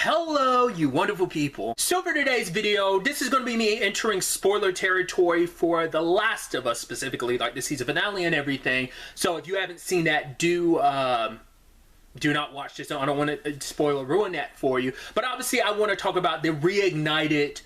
Hello, you wonderful people. So for today's video, this is going to be me entering spoiler territory for The Last of Us, specifically, like the season finale and everything. So if you haven't seen that, do not watch this. I don't want to spoil or ruin that for you. But obviously, I want to talk about the Reignited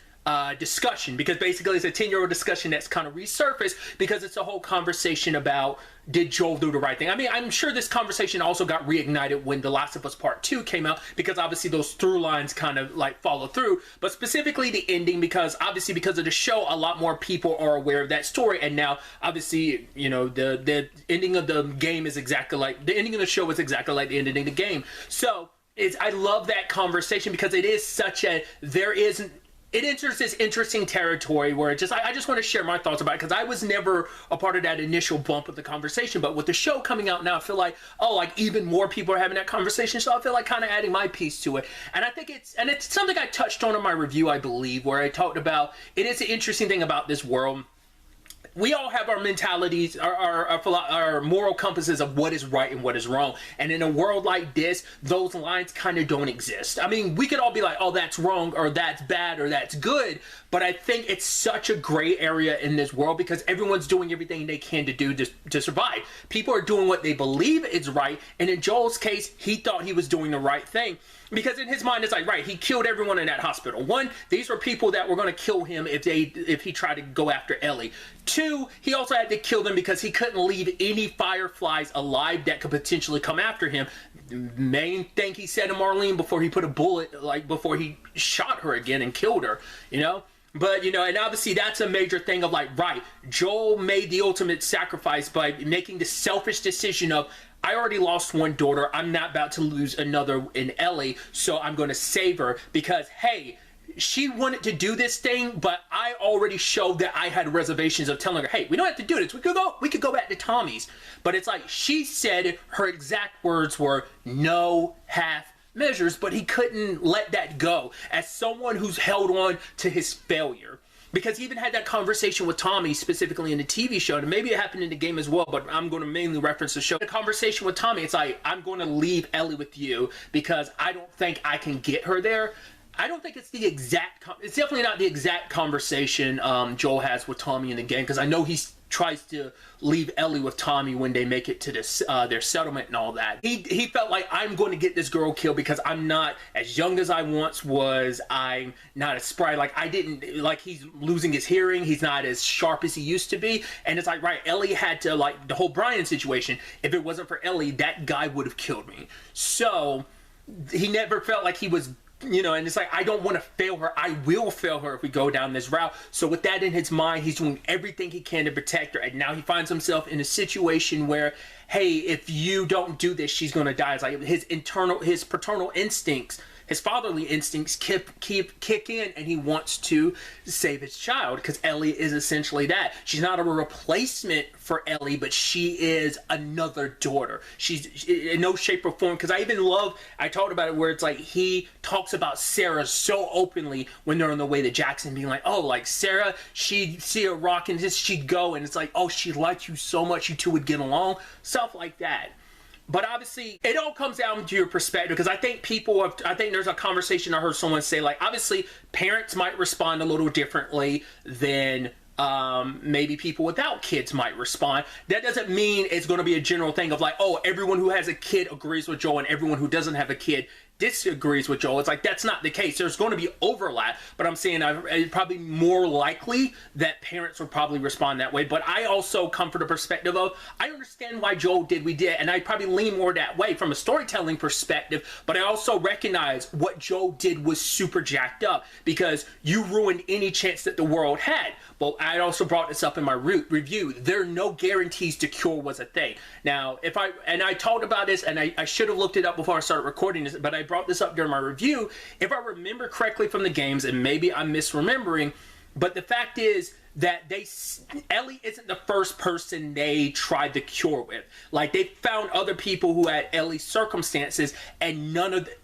discussion, because basically it's a 10-year-old discussion that's kind of resurfaced because it's a whole conversation about, did Joel do the right thing? I mean, I'm sure this conversation also got reignited when The Last of Us Part 2 came out, because obviously those through lines kind of like follow through, but specifically the ending, because obviously because of the show, a lot more people are aware of that story. And now obviously, you know, the ending of the game is exactly like the ending of the show is exactly like the ending of the game. So I love that conversation because it is such a, it enters this interesting territory where I just want to share my thoughts about it, because I was never a part of that initial bump of the conversation. But with the show coming out now, I feel like, oh, like even more people are having that conversation. So I feel like kind of adding my piece to it. And I think it's something I touched on in my review, I believe, where I talked about, it is an interesting thing about this world. We all have our mentalities, our moral compasses of what is right and what is wrong. And in a world like this, those lines kind of don't exist. I mean, we could all be like, oh, that's wrong, or that's bad, or that's good. But I think it's such a gray area in this world because everyone's doing everything they can to do to survive. People are doing what they believe is right. And in Joel's case, he thought he was doing the right thing. Because in his mind, it's like, right, he killed everyone in that hospital. One, these were people that were going to kill him if he tried to go after Ellie. Two, he also had to kill them because he couldn't leave any Fireflies alive that could potentially come after him. The main thing he said to Marlene before he put a bullet, like before he shot her again and killed her, you know? But, you know, and obviously that's a major thing of like, right, Joel made the ultimate sacrifice by making the selfish decision of, I already lost one daughter, I'm not about to lose another in Ellie, so I'm going to save her because, hey, she wanted to do this thing, but I already showed that I had reservations of telling her, hey, we don't have to do this. We could go back to Tommy's. But it's like she said her exact words were no half measures, but he couldn't let that go as someone who's held on to his failure. Because he even had that conversation with Tommy, specifically in the TV show, and maybe it happened in the game as well, but I'm going to mainly reference the show. The conversation with Tommy, it's like, I'm going to leave Ellie with you because I don't think I can get her there. I don't think it's the exact, it's definitely not the exact conversation Joel has with Tommy in the game, because I know he tries to leave Ellie with Tommy when they make it to this their settlement and all that. He felt like, I'm going to get this girl killed because I'm not as young as I once was. I'm not as spry. Like he's losing his hearing. He's not as sharp as he used to be. And it's like, right, Ellie had to, like the whole Brian situation. If it wasn't for Ellie, that guy would have killed me. So he never felt like he was, you know, and it's like, I don't want to fail her. I will fail her if we go down this route. So with that in his mind, he's doing everything he can to protect her. And now he finds himself in a situation where, hey, if you don't do this, she's going to die. It's like his paternal instincts, his fatherly instincts kick in, and he wants to save his child because Ellie is essentially that. She's not a replacement for Ellie, but she is another daughter. She's in no shape or form, because I talked about it where it's like he talks about Sarah so openly when they're on the way to Jackson, being like, oh, like Sarah, she'd see a rock and just she'd go, and it's like, oh, she liked you so much, you two would get along, stuff like that. But obviously, it all comes down to your perspective, because I think there's a conversation I heard someone say, like, obviously, parents might respond a little differently than maybe people without kids might respond. That doesn't mean it's going to be a general thing of like, oh, everyone who has a kid agrees with Joel and everyone who doesn't have a kid disagrees with Joel. It's like, that's not the case. There's going to be overlap, but I'm saying it's probably more likely that parents would probably respond that way. But I also come from the perspective of, I understand why Joel did what he did, and I probably lean more that way from a storytelling perspective, but I also recognize what Joel did was super jacked up because you ruined any chance that the world had. But I also brought this up in my review. There are no guarantees to cure was a thing. Now, I talked about this, and I should have looked it up before I started recording this, but I brought this up during my review. If I remember correctly from the games, and maybe I'm misremembering, but the fact is that Ellie isn't the first person they tried the cure with. Like, they found other people who had Ellie's circumstances, and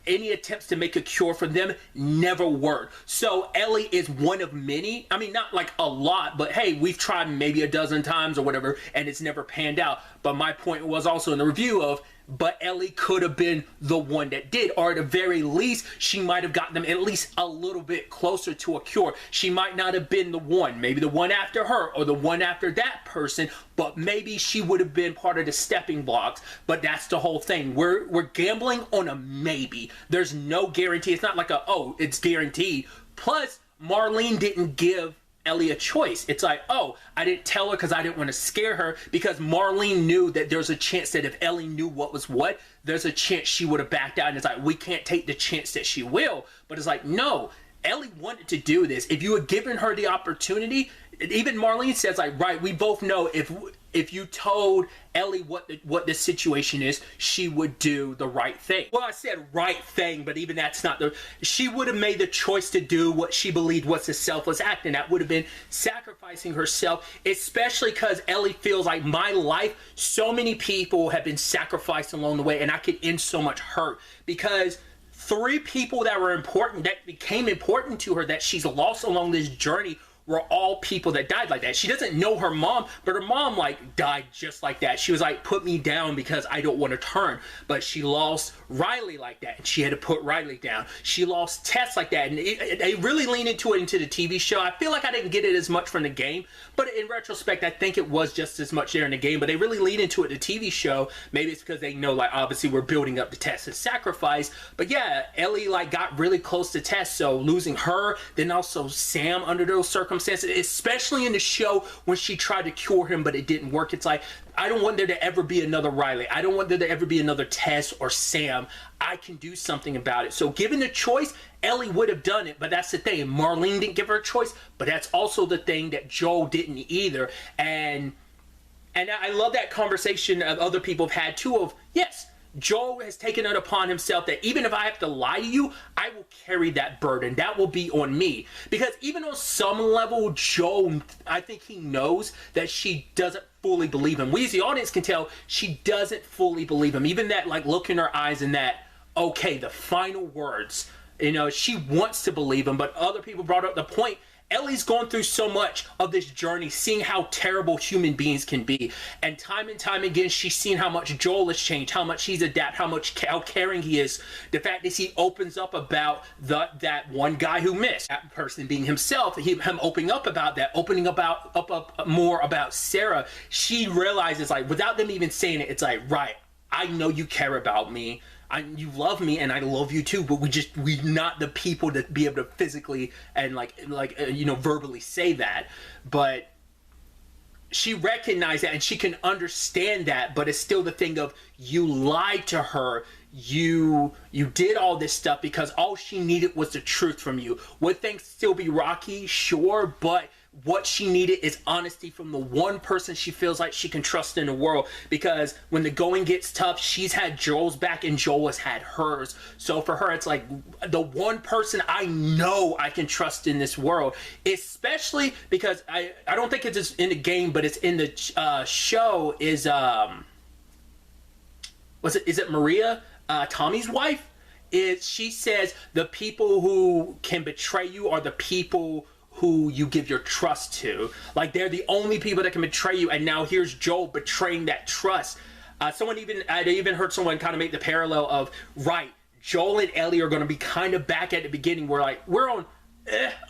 any attempts to make a cure for them never worked. So Ellie is one of many. I mean, not like a lot, but hey, we've tried maybe a dozen times or whatever, and it's never panned out. But my point was also in the review of, but Ellie could have been the one that did, or at the very least, she might have gotten them at least a little bit closer to a cure. She might not have been the one, maybe the one after her, or the one after that person, but maybe she would have been part of the stepping blocks. But that's the whole thing. We're gambling on a maybe. There's no guarantee. It's not like a, oh, it's guaranteed. Plus, Marlene didn't give Ellie a choice. It's like, oh, I didn't tell her because I didn't want to scare her, because Marlene knew that there's a chance that if Ellie knew what was what, there's a chance she would have backed out. And it's like, we can't take the chance that she will. But it's like, no, Ellie wanted to do this. If you had given her the opportunity, even Marlene says, like, right, we both know if you told Ellie what the situation is, she would do the right thing. Well, I said right thing, but even that's not she would have made the choice to do what she believed was a selfless act, and that would have been sacrificing herself, especially because Ellie feels like, my life, so many people have been sacrificed along the way, and I could end so much hurt, because 3 people that were important, that became important to her, that she's lost along this journey, were all people that died like that. She doesn't know her mom, but her mom, like, died just like that. She was like, put me down because I don't want to turn. But she lost Riley like that, and she had to put Riley down. She lost Tess like that, and they really leaned into it into the TV show. I feel like I didn't get it as much from the game, but in retrospect, I think it was just as much there in the game, but they really lean into it in the TV show. Maybe it's because they know, like, obviously we're building up to Tess's sacrifice. But yeah, Ellie, like, got really close to Tess, so losing her, then also Sam under those circumstances, especially in the show when she tried to cure him but it didn't work. It's like, I don't want there to ever be another Riley. I don't want there to ever be another Tess or Sam. I can do something about it. So given the choice, Ellie would have done it, but that's the thing. Marlene didn't give her a choice, but that's also the thing that Joel didn't either. And I love that conversation that other people have had too, of, yes, Joel has taken it upon himself that even if I have to lie to you, I will carry that burden. That will be on me. Because even on some level, Joel, I think he knows that she doesn't fully believe him. We as the audience can tell she doesn't fully believe him. Even that, like, look in her eyes and that, okay, the final words, you know, she wants to believe him, but other people brought up the point. Ellie's gone through so much of this journey, seeing how terrible human beings can be. And time again, she's seen how much Joel has changed, how much he's adapted, how caring he is. The fact that he opens up about that one guy who missed, that person being himself, him opening up about that, opening up more about Sarah. She realizes, like, without them even saying it, it's like, right, I know you care about me. You love me and I love you too, but we're not the people to be able to physically and you know, verbally say that. But she recognized that and she can understand that, but it's still the thing of, you lied to her. You did all this stuff because all she needed was the truth from you. Would things still be rocky? Sure, but what she needed is honesty from the one person she feels like she can trust in the world. Because when the going gets tough, she's had Joel's back and Joel has had hers. So for her, it's like, the one person I know I can trust in this world, especially because I don't think it's in the game, but it's in the show, is it Maria, Tommy's wife? She says the people who can betray you are the people who you give your trust to. Like, they're the only people that can betray you, and now here's Joel betraying that trust. I even heard someone kind of make the parallel of, right, Joel and Ellie are going to be kind of back at the beginning where, like, we're on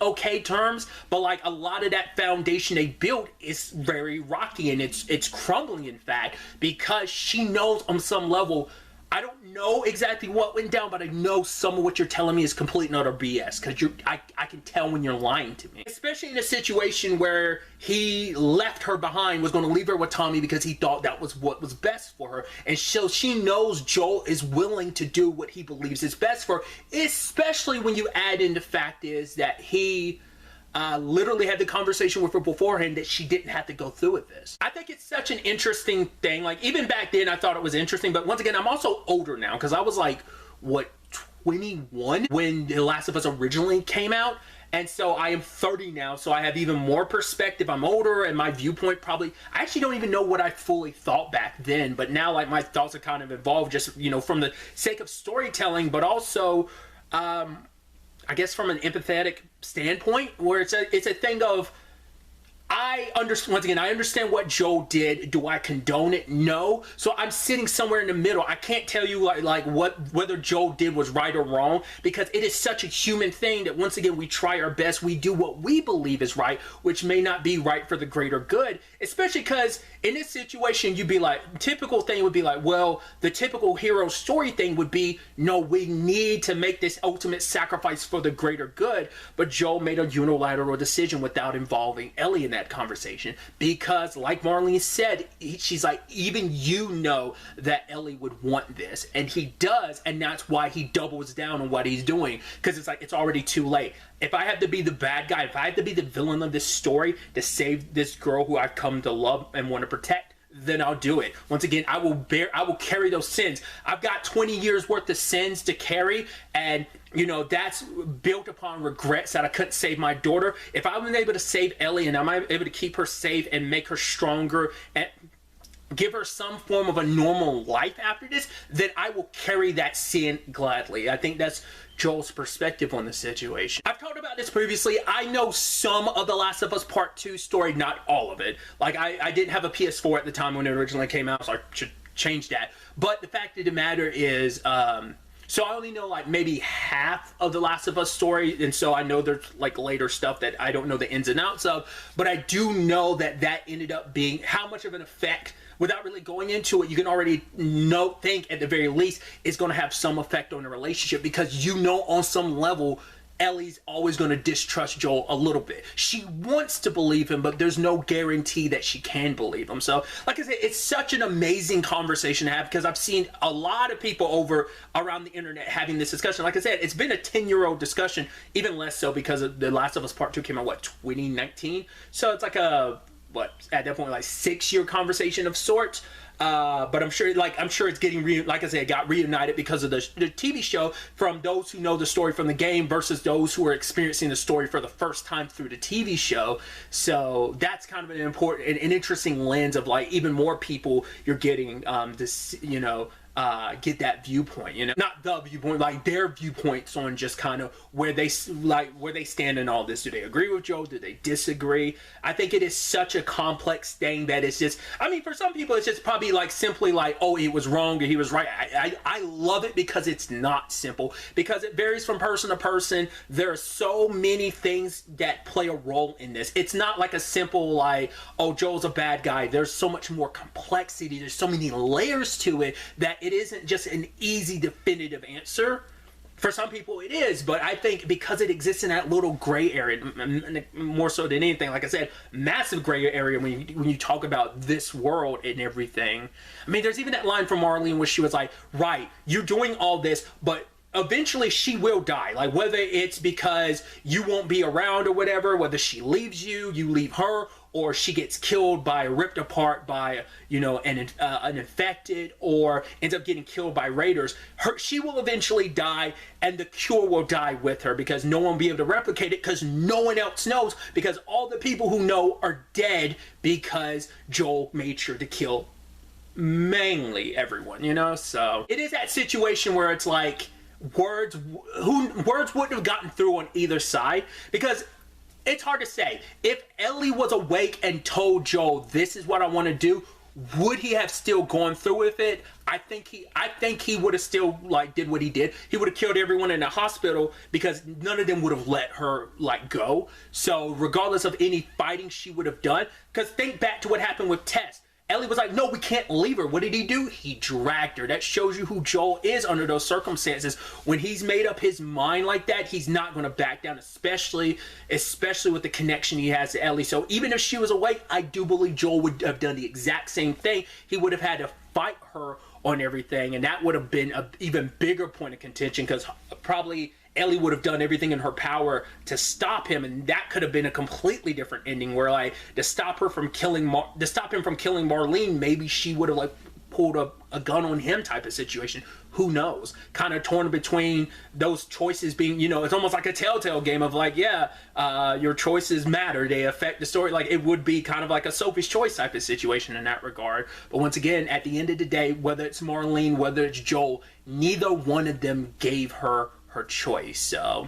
okay terms, but like a lot of that foundation they built is very rocky, and it's crumbling, in fact, because she knows on some level, I don't know exactly what went down, but I know some of what you're telling me is complete and utter BS, because I can tell when you're lying to me. Especially in a situation where he left her behind, was going to leave her with Tommy because he thought that was what was best for her. And so she knows Joel is willing to do what he believes is best for her, especially when you add in the fact is that he literally had the conversation with her beforehand that she didn't have to go through with this. I think it's such an interesting thing. Like, even back then I thought it was interesting, but once again, I'm also older now, because I was like, what, 21 when The Last of Us originally came out? And so I am 30 now, so I have even more perspective. I'm older, and my viewpoint probably, I actually don't even know what I fully thought back then, but now, like, my thoughts are kind of evolved just, you know, from the sake of storytelling, but also I guess from an empathetic standpoint, where it's a thing of, I I understand, once again, I understand what Joel did. Do I condone it? No. So I'm sitting somewhere in the middle. I can't tell you whether Joel did was right or wrong, because it is such a human thing that, once again, we try our best. We do what we believe is right, which may not be right for the greater good, especially because in this situation, you'd be like, typical thing would be like, well, the typical hero story thing would be, no, we need to make this ultimate sacrifice for the greater good. But Joel made a unilateral decision without involving Ellie in that conversation, because like Marlene said, she's like, even you know that Ellie would want this, and he does, and that's why he doubles down on what he's doing, because it's like, it's already too late. If I have to be the bad guy, if I have to be the villain of this story to save this girl who I've come to love and want to protect, then I'll do it. Once again, I will carry those sins. I've got 20 years worth of sins to carry, and you know, that's built upon regrets that I couldn't save my daughter. If I was able to save Ellie, and I'm able to keep her safe and make her stronger and give her some form of a normal life after this, then I will carry that sin gladly. I think that's Joel's perspective on the situation. I've talked about this previously. I know some of The Last of Us Part 2 story, not all of it. Like, I didn't have a PS4 at the time when it originally came out, so I should change that. But the fact of the matter is, so I only know like maybe half of The Last of Us story, and so I know there's like later stuff that I don't know the ins and outs of, but I do know that that ended up being how much of an effect. Without really going into it, you can already think at the very least it's going to have some effect on the relationship, because you know on some level Ellie's always going to distrust Joel a little bit. She wants to believe him, but there's no guarantee that she can believe him. So, like I said, it's such an amazing conversation to have, because I've seen a lot of people around the internet having this discussion. Like I said, it's been a 10-year-old discussion, even less so because of The Last of Us Part 2 came out, what, 2019? So it's like a, at that point, like 6-year conversation of sorts. But I'm sure it's getting like I said, it got reunited because of the TV show, from those who know the story from the game versus those who are experiencing the story for the first time through the TV show. So that's kind of an important and interesting lens of like even more people you're getting this, you know, get that viewpoint, you know, not the viewpoint, like their viewpoints on just kind of where they stand in all this. Do they agree with Joe? Do they disagree? I think it is such a complex thing that it's just, I mean, for some people it's just probably like simply like, oh, he was wrong or he was right. I love it because it's not simple, because it varies from person to person. There are so many things that play a role in this. It's not like a simple like, oh, Joel's a bad guy. There's so much more complexity. There's so many layers to it that it isn't just an easy definitive answer. For some people it is, but I think because it exists in that little gray area, more so than anything, like I said, massive gray area when you talk about this world and everything. I mean, there's even that line from Marlene where she was like, right, you're doing all this, but eventually she will die. Like, whether it's because you won't be around or whatever, whether she leaves you, you leave her, or she gets killed by, ripped apart by, you know, an infected, or ends up getting killed by raiders, she will eventually die, and the cure will die with her, because no one will be able to replicate it, because no one else knows, because all the people who know are dead, because Joel made sure to kill mainly everyone, you know? So it is that situation where it's like, words wouldn't have gotten through on either side, because it's hard to say. If Ellie was awake and told Joel, this is what I want to do, would he have still gone through with it? I think he would have still like did what he did. He would have killed everyone in the hospital, because none of them would have let her like go. So regardless of any fighting she would have done, because think back to what happened with Tess. Ellie was like, no, we can't leave her. What did he do? He dragged her. That shows you who Joel is under those circumstances. When he's made up his mind like that, he's not going to back down, especially with the connection he has to Ellie. So even if she was awake, I do believe Joel would have done the exact same thing. He would have had to fight her on everything, and that would have been an even bigger point of contention, because probably Ellie would have done everything in her power to stop him, and that could have been a completely different ending, where like to stop him from killing Marlene, maybe she would have like pulled a gun on him type of situation. Who knows? Kind of torn between those choices being, you know, it's almost like a telltale game of like, yeah, your choices matter. They affect the story. Like, it would be kind of like a Sophie's Choice type of situation in that regard. But once again, at the end of the day, whether it's Marlene, whether it's Joel, neither one of them gave her choice. So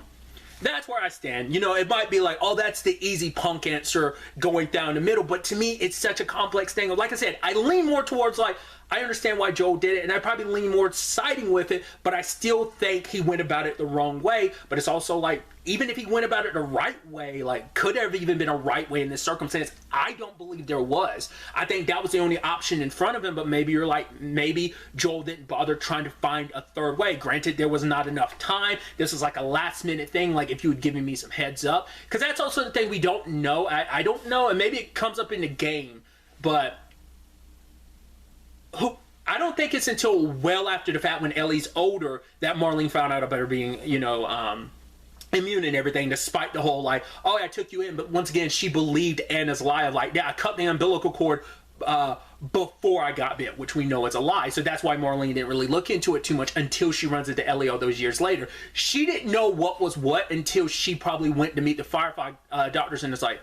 That's where I stand. You know, it might be like, oh, that's the easy punk answer going down the middle. But to me, it's such a complex thing. Like I said, I lean more towards like, I understand why Joel did it, and I probably lean more siding with it, but I still think he went about it the wrong way. But it's also like, even if he went about it the right way, like, could there have even been a right way in this circumstance? I don't believe there was. I think that was the only option in front of him, but maybe you're like, maybe Joel didn't bother trying to find a third way. Granted, there was not enough time. This was like a last minute thing, like if you had given me some heads up. Because that's also the thing we don't know. I don't know, and maybe it comes up in the game, but I don't think it's until well after the fact when Ellie's older that Marlene found out about her being, you know, immune and everything, despite the whole like, oh, I took you in. But once again, she believed Anna's lie of like, yeah, I cut the umbilical cord before I got bit, which we know is a lie. So that's why Marlene didn't really look into it too much until she runs into Ellie all those years later. She didn't know what was what until she probably went to meet the Firefly doctors and it's like,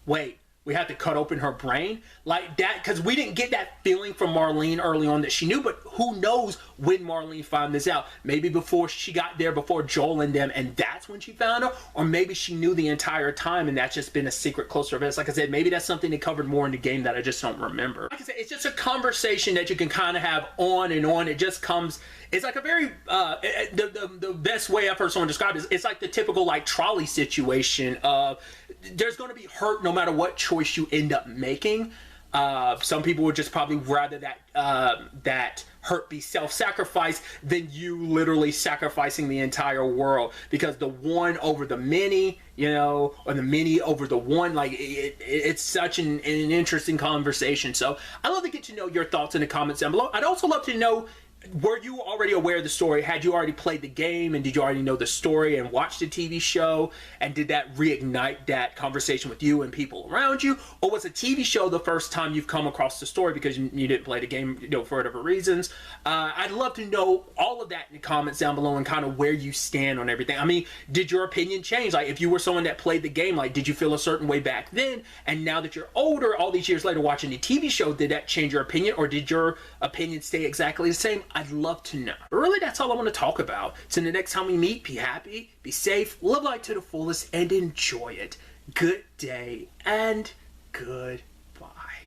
wait, we had to cut open her brain like that, because we didn't get that feeling from Marlene early on that she knew. But who knows when Marlene found this out? Maybe before she got there, before Joel and them, and that's when she found her, or maybe she knew the entire time and that's just been a secret closer events. Like I said, maybe that's something they covered more in the game that I just don't remember. Like I said, it's just a conversation that you can kind of have on and on. It just comes, it's like a very the best way I've heard someone describe it is it's like the typical like trolley situation of there's going to be hurt no matter what choice you end up making. Some people would just probably rather that hurt be self-sacrifice than you literally sacrificing the entire world, because the one over the many, you know, or the many over the one, like it's such an interesting conversation. So I'd love to get to know your thoughts in the comments down below. I'd also love to know, were you already aware of the story? Had you already played the game and did you already know the story and watched the TV show? And did that reignite that conversation with you and people around you? Or was a TV show the first time you've come across the story because you didn't play the game, you know, for whatever reasons? I'd love to know all of that in the comments down below and kind of where you stand on everything. I mean, did your opinion change? Like, if you were someone that played the game, like, did you feel a certain way back then? And now that you're older, all these years later watching the TV show, did that change your opinion? Or did your opinion stay exactly the same? I'd love to know. But really, that's all I want to talk about. So the next time we meet, be happy, be safe, live life to the fullest, and enjoy it. Good day and good